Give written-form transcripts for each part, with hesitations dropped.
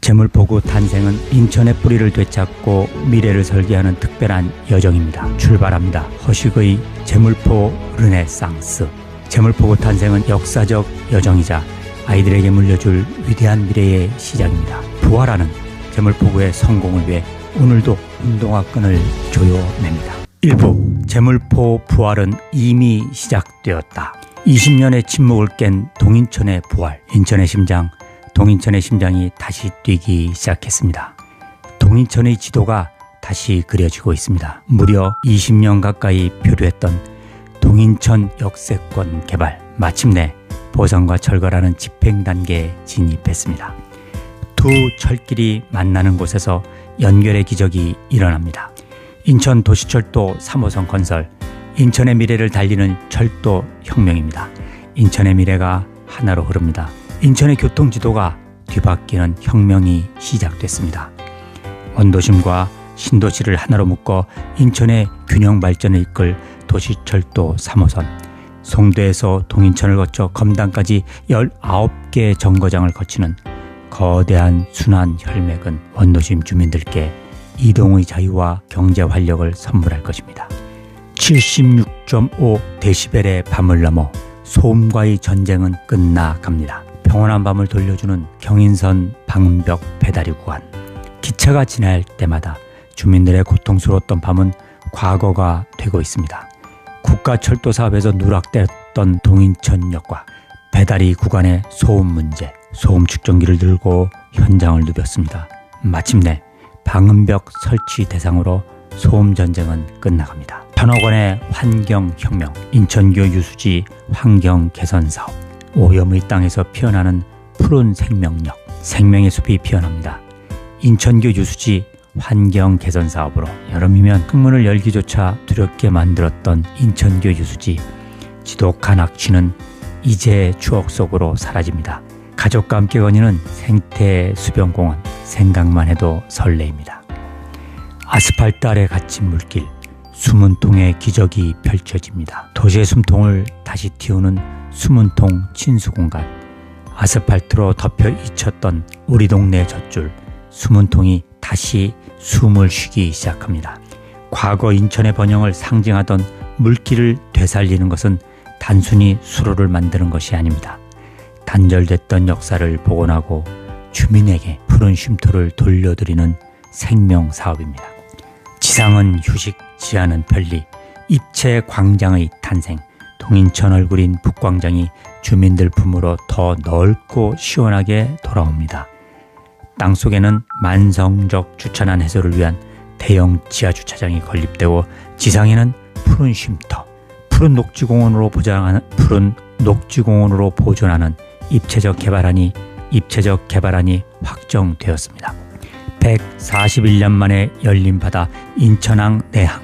제물포구 탄생은 인천의 뿌리를 되찾고 미래를 설계하는 특별한 여정입니다. 출발합니다. 허식의 제물포 르네상스. 제물포구 탄생은 역사적 여정이자 아이들에게 물려줄 위대한 미래의 시작입니다. 부활하는 제물포구의 성공을 위해 오늘도 운동화 끈을 조여냅니다. 1부 제물포 부활은 이미 시작되었다. 20년의 침묵을 깬 동인천의 부활. 인천의 심장, 동인천의 심장이 다시 뛰기 시작했습니다. 동인천의 지도가 다시 그려지고 있습니다. 무려 20년 가까이 표류했던 동인천 역세권 개발, 마침내 보상과 철거라는 집행 단계에 진입했습니다. 두 철길이 만나는 곳에서 연결의 기적이 일어납니다. 인천 도시철도 3호선 건설, 인천의 미래를 달리는 철도 혁명입니다. 인천의 미래가 하나로 흐릅니다. 인천의 교통지도가 뒤바뀌는 혁명이 시작됐습니다. 원도심과 신도시를 하나로 묶어 인천의 균형 발전을 이끌 도시철도 3호선, 송도에서 동인천을 거쳐 검단까지 19개 정거장을 거치는 거대한 순환 혈맥은 원도심 주민들께 이동의 자유와 경제 활력을 선물할 것입니다. 76.5데시벨의 밤을 넘어 소음과의 전쟁은 끝나갑니다. 평온한 밤을 돌려주는 경인선 방음벽 배다리 구간. 기차가 지날 때마다 주민들의 고통스러웠던 밤은 과거가 되고 있습니다. 국가철도 사업에서 누락됐던 동인천역과 배다리 구간의 소음 문제, 소음 측정기를 들고 현장을 누볐습니다. 마침내 방음벽 설치 대상으로 소음 전쟁은 끝나갑니다. 천억 원의 환경혁명, 인천교 유수지 환경 개선 사업, 오염의 땅에서 피어나는 푸른 생명력, 생명의 숲이 피어납니다. 인천교 유수지 환경 개선 사업으로 여름이면 창문을 열기조차 두렵게 만들었던 인천교 유수지, 지독한 악취는 이제 추억 속으로 사라집니다. 가족과 함께 거니는 생태 수변공원, 생각만 해도 설레입니다. 아스팔트 아래 갇힌 물길, 수문통의 기적이 펼쳐집니다. 도시의 숨통을 다시 틔우는 수문통 친수공간, 아스팔트로 덮여 잊혔던 우리 동네 젖줄, 수문통이 다시 숨을 쉬기 시작합니다. 과거 인천의 번영을 상징하던 물길을 되살리는 것은 단순히 수로를 만드는 것이 아닙니다. 단절됐던 역사를 복원하고 주민에게 푸른 쉼터를 돌려드리는 생명사업입니다. 지상은 휴식, 지하는 편리, 입체 광장의 탄생, 동인천 얼굴인 북광장이 주민들 품으로 더 넓고 시원하게 돌아옵니다. 땅속에는 만성적 주차난 해소를 위한 대형 지하주차장이 건립되고 지상에는 푸른 쉼터, 푸른 녹지공원으로 보존하는 입체적 개발안이 확정되었습니다. 141년 만에 열린 바다 인천항 내항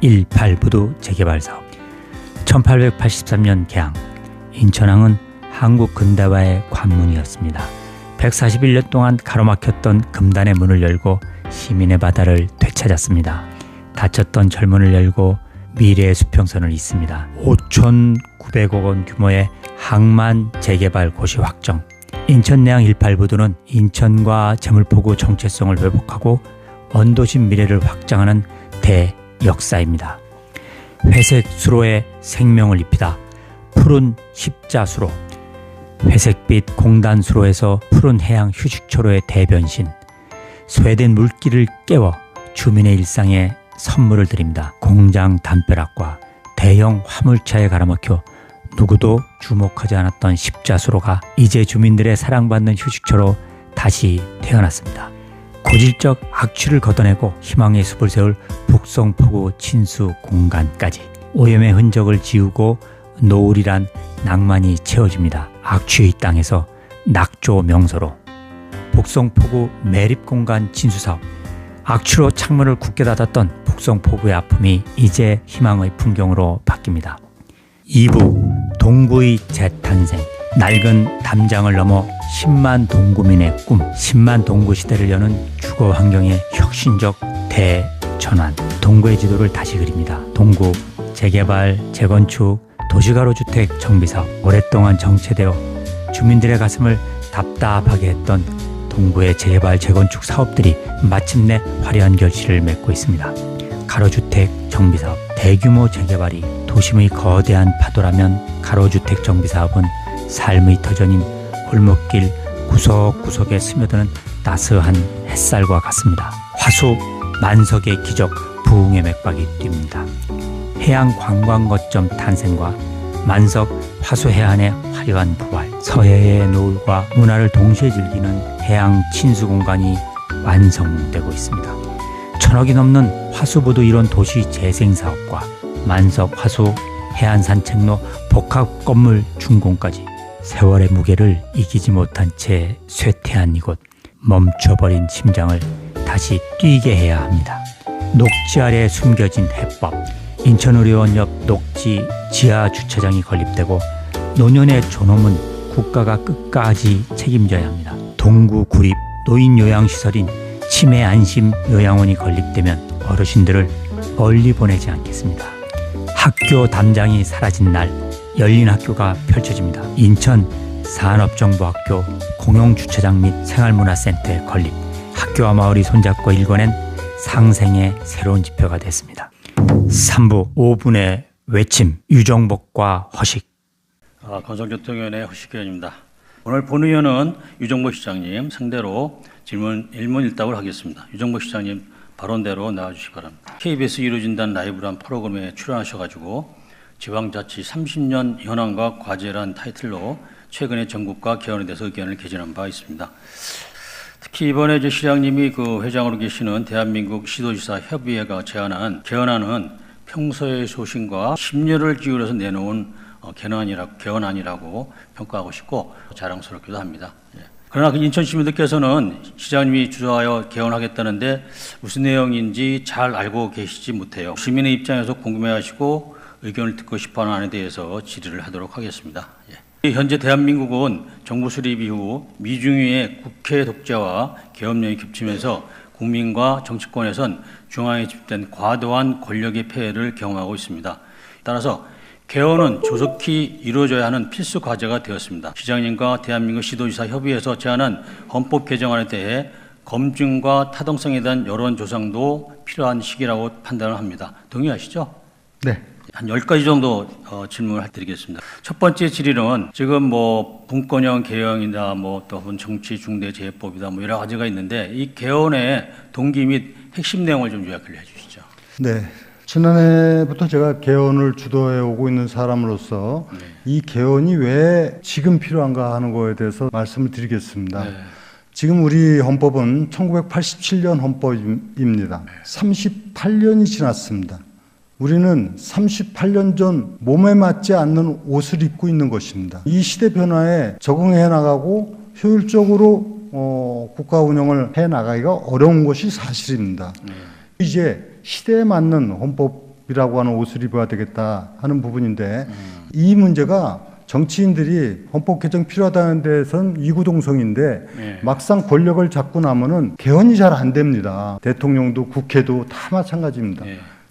18부두 재개발 사업. 1883년 개항. 인천항은 한국 근대화의 관문이었습니다. 141년 동안 가로막혔던 금단의 문을 열고 시민의 바다를 되찾았습니다. 닫혔던 절문을 열고 미래의 수평선을 잇습니다. 5,900억 원 규모의 항만 재개발 고시 확정. 인천 내항 18부두는 인천과 제물포구 정체성을 회복하고 원도심 미래를 확장하는 대역사입니다. 회색 수로에 생명을 입히다. 푸른 십자수로. 회색빛 공단 수로에서 푸른 해양 휴식초로의 대변신. 소외된 물길을 깨워 주민의 일상에 선물을 드립니다. 공장 담벼락과 대형 화물차에 갈아먹혀 누구도 주목하지 않았던 십자수로가 이제 주민들의 사랑받는 휴식처로 다시 태어났습니다. 고질적 악취를 걷어내고 희망의 숲을 세울 북성포구 친수 공간까지 오염의 흔적을 지우고 노을이란 낭만이 채워집니다. 악취의 땅에서 낙조 명소로 북성포구 매립공간 친수사업. 악취로 창문을 굳게 닫았던 북성포구의 아픔이 이제 희망의 풍경으로 바뀝니다. 2부 동구의 재탄생. 낡은 담장을 넘어 10만 동구민의 꿈, 10만 동구 시대를 여는 주거 환경의 혁신적 대전환. 동구의 지도를 다시 그립니다. 동구 재개발, 재건축, 도시가로주택 정비사업. 오랫동안 정체되어 주민들의 가슴을 답답하게 했던 동부의 재개발 재건축 사업들이 마침내 화려한 결실을 맺고 있습니다. 가로주택 정비사업, 대규모 재개발이 도심의 거대한 파도라면 가로주택 정비사업은 삶의 터전인 골목길 구석구석에 스며드는 따스한 햇살과 같습니다. 화수 만석의 기적 부흥의 맥박이 뜁니다. 해양 관광 거점 탄생과 만석 화수 해안의 화려한 부활, 서해의 노을과 문화를 동시에 즐기는 해양 친수 공간이 완성되고 있습니다. 1,000억이 넘는 화수보도 이론 도시 재생 사업과 만석 화수 해안 산책로 복합 건물 준공까지 세월의 무게를 이기지 못한 채 쇠퇴한 이곳, 멈춰버린 심장을 다시 뛰게 해야 합니다. 녹지 아래 숨겨진 해법, 인천의료원 옆 녹지 지하 주차장이 건립되고 노년의 존엄은 국가가 끝까지 책임져야 합니다. 동구 구립 노인 요양시설인 치매 안심 요양원이 건립되면 어르신들을 멀리 보내지 않겠습니다. 학교 담장이 사라진 날 열린 학교가 펼쳐집니다. 인천 산업정보학교 공용주차장 및 생활문화센터의 건립, 학교와 마을이 손잡고 일궈낸 상생의 새로운 지표가 됐습니다. 3부 5분의 외침, 유정복과 허식. 건설교통위원회 허식위원입니다. 오늘 본의원은 유정복 시장님 상대로 질문 1문 1답을 하겠습니다. 유정복 시장님 발언대로 나와주시기 바랍니다. KBS 이루어진다는 라이브란 프로그램에 출연하셔가지고 지방자치 30년 현황과 과제란 타이틀로 최근에 전국과 개헌에 대해서 의견을 개진한 바 있습니다. 특히 이번에 시장님이 그 회장으로 계시는 대한민국 시도지사 협의회가 제안한 개헌안은 평소의 소신과 심려를 기울여서 내놓은 개헌안이라고 평가하고 싶고 자랑스럽기도 합니다. 그러나 인천 시민들께서는 시장님이 주저하여 개헌하겠다는데 무슨 내용인지 잘 알고 계시지 못해요. 시민의 입장에서 궁금해하시고 의견을 듣고 싶어하는 안에 대해서 질의를 하도록 하겠습니다. 현재 대한민국은 정부 수립 이후 미중위의 국회 독재와 계엄령이 겹치면서 국민과 정치권에선 중앙에 집중된 과도한 권력의 폐해를 경험하고 있습니다. 따라서 개헌은 조속히 이루어져야 하는 필수 과제가 되었습니다. 시장님과 대한민국 시도지사 협의회에서 제안한 헌법 개정안에 대해 검증과 타당성에 대한 여론 조사도 필요한 시기라고 판단을 합니다. 동의하시죠? 네. 한 10가지 정도 질문을 드리겠습니다. 첫 번째 질의는 지금 분권형 개헌이나 또 정치중대재해법이다 여러 가지가 있는데 이 개헌의 동기 및 핵심 내용을 좀 요약을 해주시죠. 네. 지난해부터 제가 개헌을 주도해 오고 있는 사람으로서 이 개헌이 왜 지금 필요한가 하는 거에 대해서 말씀을 드리겠습니다. 지금 우리 헌법은 1987년 헌법입니다. 38년이 지났습니다. 우리는 38년 전 몸에 맞지 않는 옷을 입고 있는 것입니다. 이 시대 변화에 적응해 나가고 효율적으로 국가 운영을 해 나가기가 어려운 것이 사실입니다. 이제 시대에 맞는 헌법이라고 하는 옷을 입어야 되겠다 하는 부분인데 이 문제가 정치인들이 헌법 개정 필요하다는 데선 이구동성인데 막상 권력을 잡고 나면은 개헌이 잘 안 됩니다. 대통령도 국회도 다 마찬가지입니다.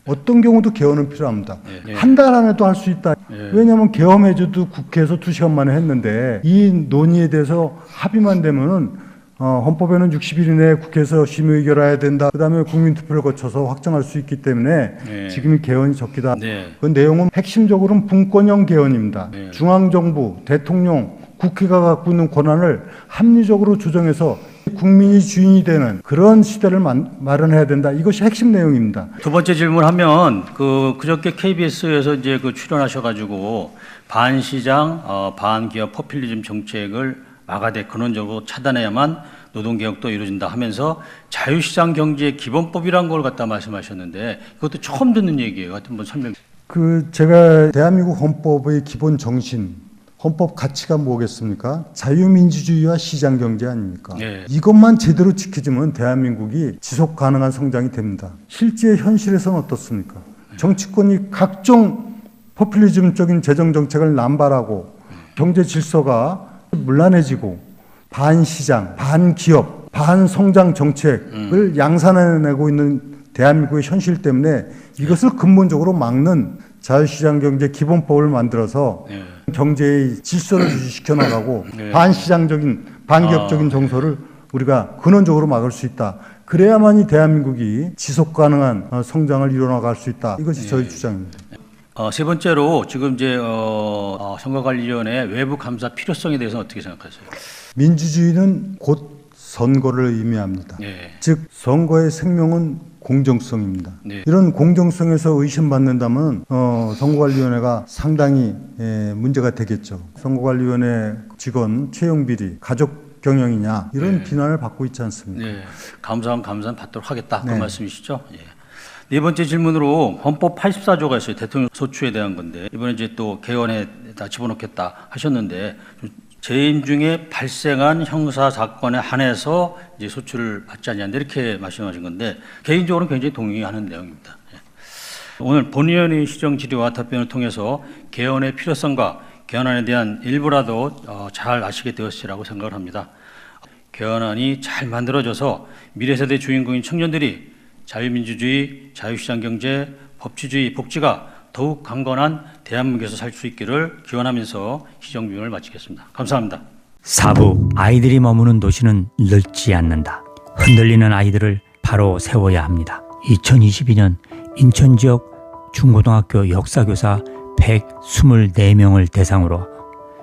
어떤 경우도 개헌은 필요합니다. 한 달 안에도 할 수 있다. 왜냐하면 개헌해줘도 국회에서 2시간 만에 했는데 이 논의에 대해서 합의만 되면은 헌법에는 60일 이내에 국회에서 심의 의결해야 된다. 그다음에 국민투표를 거쳐서 확정할 수 있기 때문에 지금이 개헌이 적기다. 그 내용은 핵심적으로는 분권형 개헌입니다. 중앙정부, 대통령, 국회가 갖고 있는 권한을 합리적으로 조정해서 국민이 주인이 되는 그런 시대를 마련해야 된다. 이것이 핵심 내용입니다. 두 번째 질문하면 그저께 KBS에서 출연하셔가지고 반시장, 반기업 포퓰리즘 정책을 막아대 근원적으로 차단해야만 노동개혁도 이루어진다 하면서 자유시장 경제의 기본법이란 걸 갖다 말씀하셨는데 그것도 처음 듣는 얘기예요. 한번 설명. 제가 대한민국 헌법의 기본 정신, 헌법 가치가 뭐겠습니까? 자유민주주의와 시장경제 아닙니까? 이것만 제대로 지켜주면 대한민국이 지속 가능한 성장이 됩니다. 실제 현실에서는 어떻습니까? 정치권이 각종 포퓰리즘적인 재정정책을 남발하고 경제 질서가 문란해지고 반시장, 반기업, 반성장 정책을 양산해내고 있는 대한민국의 현실 때문에 이것을 근본적으로 막는 자유시장 경제 기본법을 만들어서 경제의 질서를 유지시켜 나가고 반시장적인, 반기업적인 정서를 우리가 근원적으로 막을 수 있다. 그래야만이 대한민국이 지속 가능한 성장을 이뤄나갈 수 있다. 이것이 저희 주장입니다. 세 번째로 지금 이제 선거관리위원회 외부 감사 필요성에 대해서는 어떻게 생각하세요? 민주주의는 곧 선거를 의미합니다. 네. 즉 선거의 생명은 공정성입니다. 네. 이런 공정성에서 의심받는다면 선거관리위원회가 상당히 문제가 되겠죠. 선거관리위원회 직원 채용 비리, 가족 경영이냐 이런 비난을 받고 있지 않습니까? 네. 감사는 받도록 하겠다. 그 네. 말씀이시죠? 예. 네 번째 질문으로 헌법 84조가 있어요. 대통령 소추에 대한 건데 이번에 이제 또 개헌에다 집어넣겠다 하셨는데 재임 중에 발생한 형사 사건에 한해서 이제 소추를 받지 않냐는데 이렇게 말씀하신 건데 개인적으로는 굉장히 동의하는 내용입니다. 예. 오늘 본의원의 시정 질의와 답변을 통해서 개헌의 필요성과 개헌안에 대한 일부라도 잘 아시게 되었으리라고 생각을 합니다. 개헌안이 잘 만들어져서 미래 세대 주인공인 청년들이 자유민주주의, 자유시장경제, 법치주의, 복지가 더욱 강건한 대한민국에서 살 수 있기를 기원하면서 시정비용을 마치겠습니다. 감사합니다. 4부 아이들이 머무는 도시는 늙지 않는다. 흔들리는 아이들을 바로 세워야 합니다. 2022년 인천 지역 중고등학교 역사교사 124명을 대상으로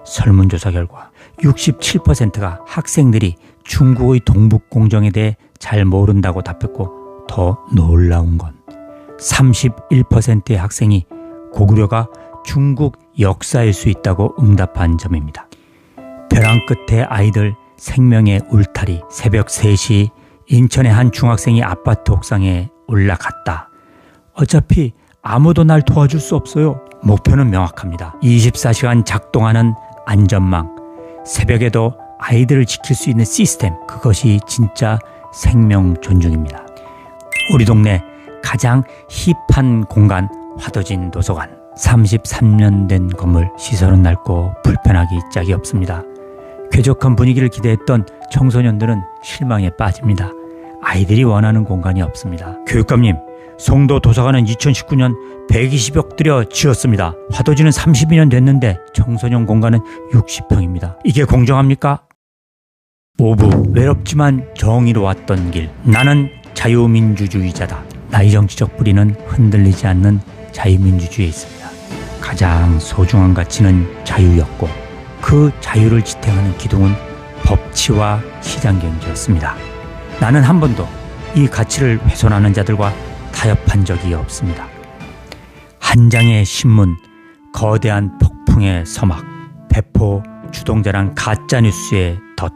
설문조사 결과 67%가 학생들이 중국의 동북공정에 대해 잘 모른다고 답했고 더 놀라운 건 31%의 학생이 고구려가 중국 역사일 수 있다고 응답한 점입니다. 벼랑 끝에 아이들 생명의 울타리. 새벽 3시 인천의 한 중학생이 아파트 옥상에 올라갔다. 어차피 아무도 날 도와줄 수 없어요. 목표는 명확합니다. 24시간 작동하는 안전망. 새벽에도 아이들을 지킬 수 있는 시스템. 그것이 진짜 생명 존중입니다. 우리 동네 가장 힙한 공간 화도진 도서관. 33년 된 건물. 시설은 낡고 불편하기 짝이 없습니다. 쾌적한 분위기를 기대했던 청소년들은 실망에 빠집니다. 아이들이 원하는 공간이 없습니다. 교육감님, 송도 도서관은 2019년 120억 들여 지었습니다. 화도진은 32년 됐는데 청소년 공간은 60평입니다. 이게 공정합니까? 5부 외롭지만 정의로웠던 길. 나는 자유민주주의자다. 나의 정치적 뿌리는 흔들리지 않는 자유민주주의에 있습니다. 가장 소중한 가치는 자유였고 그 자유를 지탱하는 기둥은 법치와 시장경제였습니다. 나는 한 번도 이 가치를 훼손하는 자들과 타협한 적이 없습니다. 한 장의 신문, 거대한 폭풍의 서막, 배포 주동자란 가짜뉴스의 덫.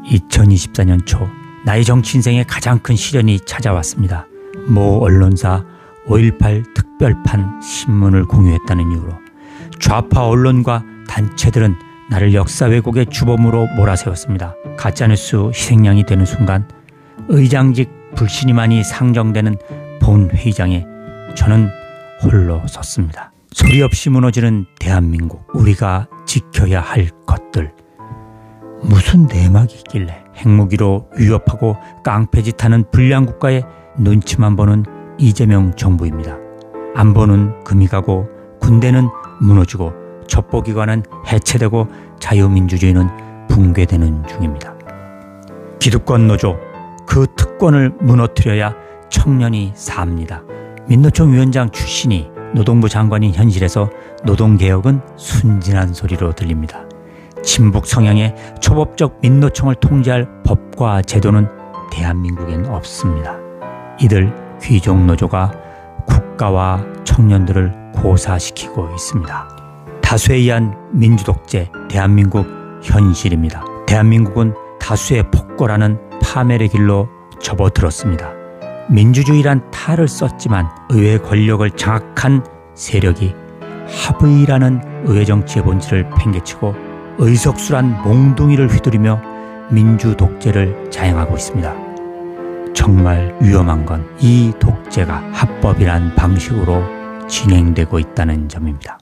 2024년 초 나의 정치 인생의 가장 큰 시련이 찾아왔습니다. 모 언론사 5.18 특별판 신문을 공유했다는 이유로 좌파 언론과 단체들은 나를 역사 왜곡의 주범으로 몰아세웠습니다. 가짜뉴스 희생양이 되는 순간 의장직 불신임안이 상정되는 본회의장에 저는 홀로 섰습니다. 소리 없이 무너지는 대한민국, 우리가 지켜야 할 것들. 무슨 내막이 있길래 핵무기로 위협하고 깡패짓하는 불량국가의 눈치만 보는 이재명 정부입니다. 안보는 금이 가고 군대는 무너지고 첩보기관은 해체되고 자유민주주의는 붕괴되는 중입니다. 기득권 노조, 그 특권을 무너뜨려야 청년이 삽니다. 민노총 위원장 출신이 노동부 장관인 현실에서 노동개혁은 순진한 소리로 들립니다. 친북 성향의 초법적 민노총을 통제할 법과 제도는 대한민국엔 없습니다. 이들 귀족노조가 국가와 청년들을 고사시키고 있습니다. 다수에 의한 민주독재, 대한민국 현실입니다. 대한민국은 다수의 폭거라는 파멸의 길로 접어들었습니다. 민주주의란 탈을 썼지만 의회 권력을 장악한 세력이 합의라는 의회정치의 본질을 팽개치고 의석수란 몽둥이를 휘두르며 민주독재를 자행하고 있습니다. 정말 위험한 건 이 독재가 합법이란 방식으로 진행되고 있다는 점입니다.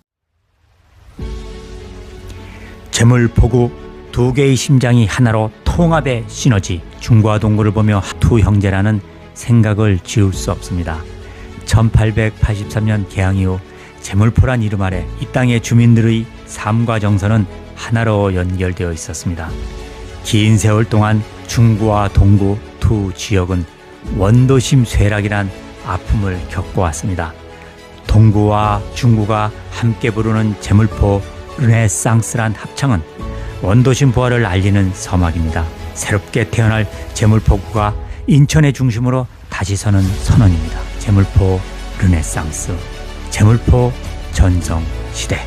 재물포구 두 개의 심장이 하나로 통합의 시너지. 중과 동구를 보며 두 형제라는 생각을 지울 수 없습니다. 1883년 개항 이후 재물포란 이름 아래 이 땅의 주민들의 삶과 정서는 하나로 연결되어 있었습니다. 긴 세월 동안 중구와 동구 두 지역은 원도심 쇠락이란 아픔을 겪어왔습니다. 동구와 중구가 함께 부르는 제물포 르네상스란 합창은 원도심 부활을 알리는 서막입니다. 새롭게 태어날 제물포구가 인천의 중심으로 다시 서는 선언입니다. 제물포 르네상스, 제물포 전성시대.